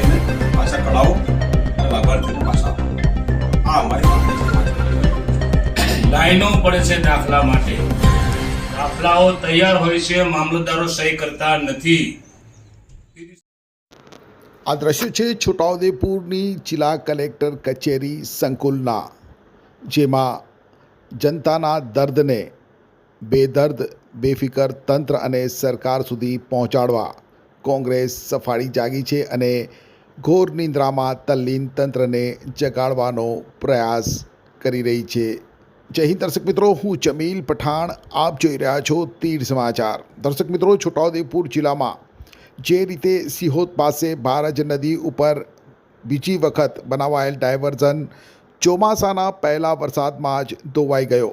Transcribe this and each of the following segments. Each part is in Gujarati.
લાભાર્થીને પાછા કઢાવો અને લાભાર્થીને પાછા આપો. આ અમારી માંગણી છે. લાઈનો પડે છે દાખલા માટે, દાખલાઓ તૈયાર હોય છે, મામલતદારો સહી કરતા નથી. આ દ્રશ્ય છે છોટાઉદેપુરની જિલ્લા કલેક્ટર કચેરી સંકુલના, જેમાં જનતાના દર્દને બેદર્દ બેફિકર તંત્ર અને સરકાર સુધી પહોંચાડવા કોંગ્રેસ સફાળી જાગી છે અને ઘોર નિંદ્રામાં તલ્લીન તંત્રને જગાડવાનો પ્રયાસ કરી રહી છે. જય હિન્દ દર્શક મિત્રો, હું જમીલ પઠાણ, આપ જોઈ રહ્યા છો તીર સમાચાર. દર્શક મિત્રો, છોટાઉદેપુર જિલ્લામાં જે રીતે સિહોદ પાસે ભારજ નદી ઉપર બીજી વખત બનાવાયેલ ડાયવર્ઝન ચોમાસાના પહેલા વરસાદમાં જ ધોવાઈ ગયો,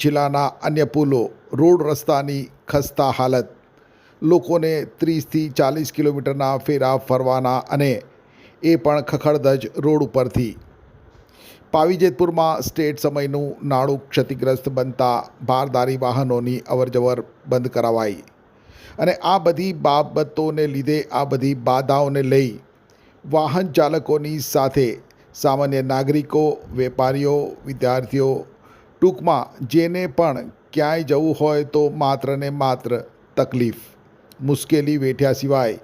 જિલ્લાના અન્ય પુલો, રોડ રસ્તાની ખસ્તા હાલત, લોકોને 30થી 40 કિલોમીટરના ફેરા ફરવાના અને એ પણ ખખડધજ રોડ ઉપરથી. પાવીજેતપુરમાં સ્ટેટ સમયનું નાળું ક્ષતિગ્રસ્ત બનતા ભારદારી વાહનોની અવરજવર બંધ કરાવાઈ અને આ બધી બાબતોને લીધે, આ બધી બાધાઓને લઈ વાહન ચાલકોની સાથે સામાન્ય નાગરિકો, વેપારીઓ, વિદ્યાર્થીઓ, ટૂંકમાં જેને પણ ક્યાંય જવું હોય તો માત્ર ને માત્ર તકલીફ, મુશ્કેલી વેઠ્યા સિવાય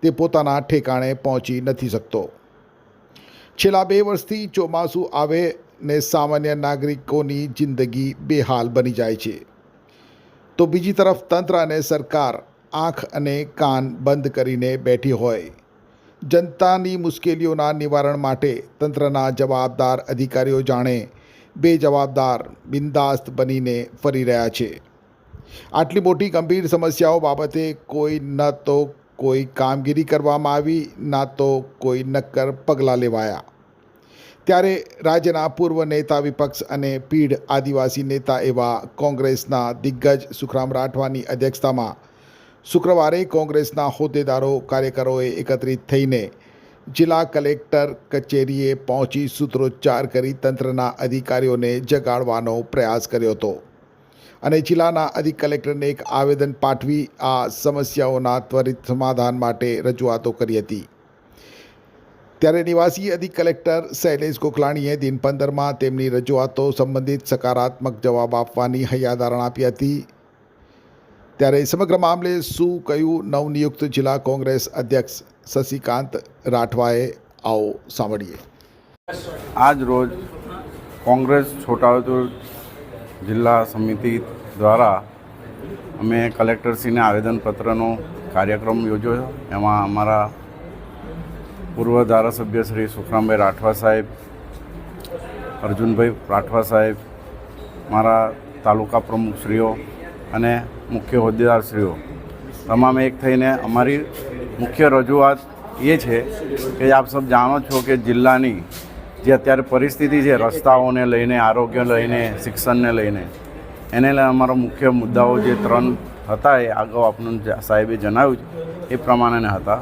તે પોતાના ઠેકાણે પહોંચી નથી શકતો. છેલ્લા 2 વર્ષથી ચોમાસું આવે ને સામાન્ય નાગરિકોની જિંદગી બેહાલ બની જાય છે, તો બીજી તરફ તંત્ર અને સરકાર આંખ અને કાન બંધ કરીને બેઠી હોય. જનતાની મુશ્કેલીઓના નિવારણ માટે તંત્રના જવાબદાર અધિકારીઓ જાણે બેજવાબદાર બિંદાસ્ત બનીને ફરી રહ્યા છે. આટલી મોટી ગંભીર સમસ્યાઓ બાબતે કોઈ ન તો કોઈ કામગીરી કરવામાં આવી, ના તો કોઈ નક્કર પગલાં લેવાયા. ત્યારે રાજ્યના પૂર્વ નેતા વિપક્ષ અને પીઢ આદિવાસી નેતા એવા કોંગ્રેસના દિગ્ગજ સુખરામ રાઠવાની અધ્યક્ષતામાં શુક્રવારે કોંગ્રેસના હોદ્દેદારો, કાર્યકરોએ એકત્રિત થઈને જિલ્લા કલેક્ટર કચેરીએ પહોંચી સૂત્રોચ્ચાર કરી તંત્રના અધિકારીઓને જગાડવાનો પ્રયાસ કર્યો હતો અને જિલ્લાના અધિક કલેક્ટરને એક આવેદન પાઠવી આ સમસ્યાઓના ત્વરિત સમાધાન માટે રજૂઆતો કરી હતી. ત્યારે નિવાસી અધિક કલેક્ટર શૈલેષ ગોખલાણીએ દિન 15માં તેમની રજૂઆતો સંબંધિત સકારાત્મક જવાબ આપવાની હૈયાધારણા આપી હતી. ત્યારે સમગ્ર મામલે શું કહ્યું નવનિયુક્ત જિલ્લા કોંગ્રેસ અધ્યક્ષ શશિકાંત રાઠવાએ, આવો સાંભળીએ. આજ રોજ કોંગ્રેસ છોટાઉદેપુર જિલ્લા સમિતિ દ્વારા અમે કલેક્ટરશ્રીને આવેદનપત્રનો કાર્યક્રમ યોજ્યો. એમાં અમારા પૂર્વ ધારાસભ્ય શ્રી સુખરામભાઈ રાઠવા સાહેબ, અર્જુનભાઈ રાઠવા સાહેબ, મારા તાલુકા પ્રમુખશ્રીઓ અને મુખ્ય હોદ્દેદારશ્રીઓ તમામે એક થઈને અમારી મુખ્ય રજૂઆત એ છે કે આપ સબ જાણો છો કે જિલ્લાની જે અત્યારે પરિસ્થિતિ છે, રસ્તાઓને લઈને, આરોગ્ય લઈને, શિક્ષણને લઈને, એને લઈને અમારા મુખ્ય મુદ્દાઓ જે 3 હતા એ અગાઉ આપણને સાહેબે જણાવ્યું એ પ્રમાણેના હતા.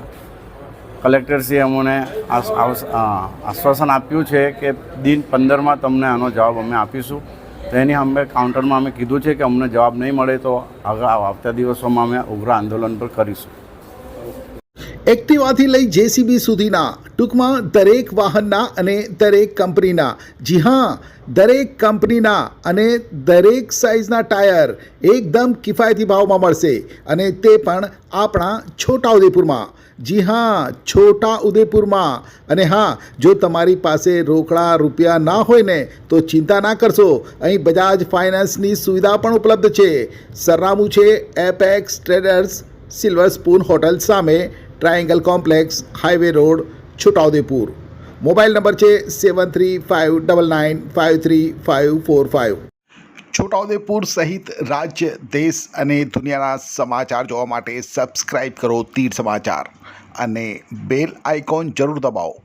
કલેક્ટરશ્રીએ અમને આશ્વાસન આપ્યું છે કે દિન 15માં તમને આનો જવાબ અમે આપીશું. તો એની અમે કાઉન્ટરમાં અમે કીધું છે કે અમને જવાબ નહીં મળે તો આવતા દિવસોમાં અમે ઉગ્ર આંદોલન પર કરીશું. એક્ટિવાથી લઈ જેસીબી સુધીના, ટૂંકમાં દરેક વાહનના અને દરેક કંપનીના, જી હા, દરેક કંપનીના અને દરેક સાઇઝના ટાયર એકદમ કિફાયતી ભાવમાં મળશે અને તે પણ આપણા છોટાઉદેપુરમાં. જી હા, છોટાઉદેપુરમાં. અને હા, જો તમારી પાસે રોકડા રૂપિયા ના હોય ને તો ચિંતા ના કરશો, અહીં બજાજ ફાઇનાન્સની સુવિધા પણ ઉપલબ્ધ છે. સરનામું છે apex traders, silver spoon hotel સામે, triangle complex, highway road, Chhotaudepur. Mobile number છે 7359953545. છોટાઉદેપુર સહિત રાજ્ય, દેશ અને દુનિયાના સમાચાર જોવા માટે સબસ્ક્રાઈબ કરો તીર સમાચાર અને બેલ આઇકોન જરૂર દબાવો.